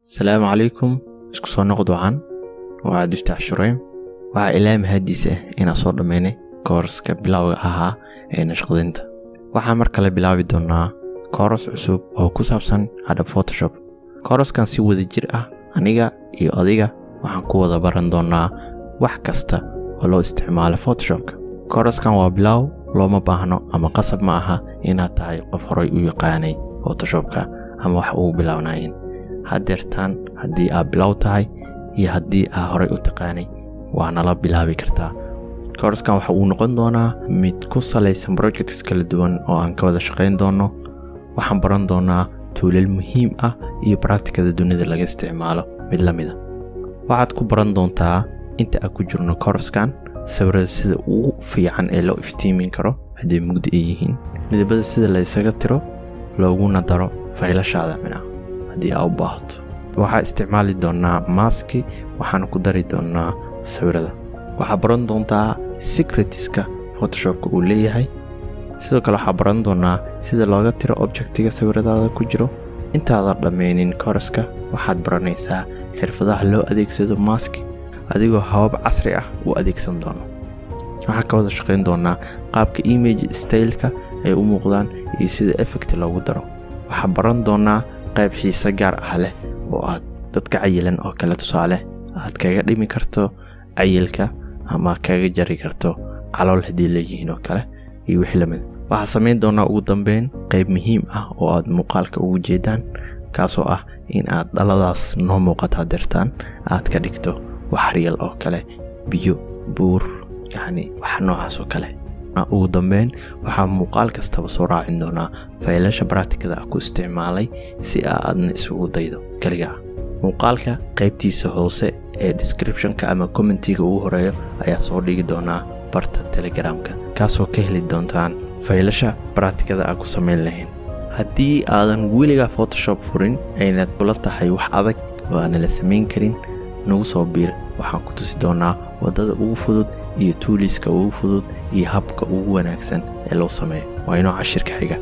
السلام عليكم. isku soo noqdo aan waa Diftah Shuraym waa ilaam hadiis ah ina soo dhameynay course-ka bilowga ahaa ee nashqadinta. Waxaan mar kale bilaabi doonaa course cusub oo ku saabsan Adobe Photoshop. Course-kan si wada jir ah aniga iyo adiga waxaan ku wada baran doonaa wax kasta oo loo isticmaalo Photoshop-ka. Course-kan waa bilow, looma baahno ama qasab ma aha inaad tahay qof horay u yaqaanay Photoshop-ka ama wax uu bilownayn. hadeertaan haddii aad bilow tahay iyo haddii aad horay u taqaanay waana la bilaabi kartaa. Course-kan waxa uu noqon doonaa mid ku salaysan projects kala duwan oo aan ka wada shaqayn doono. Waxaan baran doonaa toolal muhiim ah iyo practicada dunida laga isticmaalo mid la mid ah. Waxaad ku baran doontaa inta aad ku jirno course-kan sawirada sida ugu fiican ee loo iftiimin karo haddii mugdi ay yihiin, midabada sida la isaga tiro looguna daro faylashaada mina haddii aad u baahato. waxaa isticmaali doonaa maski, waxaan ku dari doonaa sawirada. waxaa baran doontaa secretska Photoshop-ka uu leeyahay. sidoo kale waxaa baran doonaa sida looga tiro objectiga sawiradaada ku jiro. intaadan dhameynin course-ka waxaad baranaysaa xirfadaha loo adeegsado maski adigoo habab casri ah u adeegsan doono. waxaa ka wada shaqayn doonaa qaabka image style-ka ay u muuqdaan iyo sida effect loogu daro. waxaa baran doonaa qayb xiisa gaar ah leh oo aad dadka cayilan oo kale tusaale aad kaga dhimi karto cayilka ama kaga jari karto calool hadii leeyihiin oo kale iyo wixii la mid. waxaa sameyn doonaa ugu dambeyn qayb muhiim ah oo aad muuqaalka ugu jeedaan, kaasoo ah in aad dhaladaas noo muuqata dirtaan aad ka dhigto wax real oo kale, biyo, buur, yani wax noocaas oo kale. ugu dambeyn waxaa muuqaal kastaba soo raacin doonaa faylasha practicada ku isticmaalay si aadna isugu daydo kaliya. muuqaalka qaybtiisa hoose ee description-ka ama commentiga ugu horeeyo ayaa soo dhigi doonaa barta Telegram-ka, kaasoo ka heli doontaan faylasha practicada aad ku sameyn lahayn. haddii aadan weligaa Photoshop furin ayna kula tahay wax adag oo aan la sameyn karin, nagu soo biir. waxaan ku tusi doonaa wadada ugu fudud iyo toolska ugu fudud iyo habka ugu wanaagsan ee loo sameeyo. waa inoo cashirka xiga.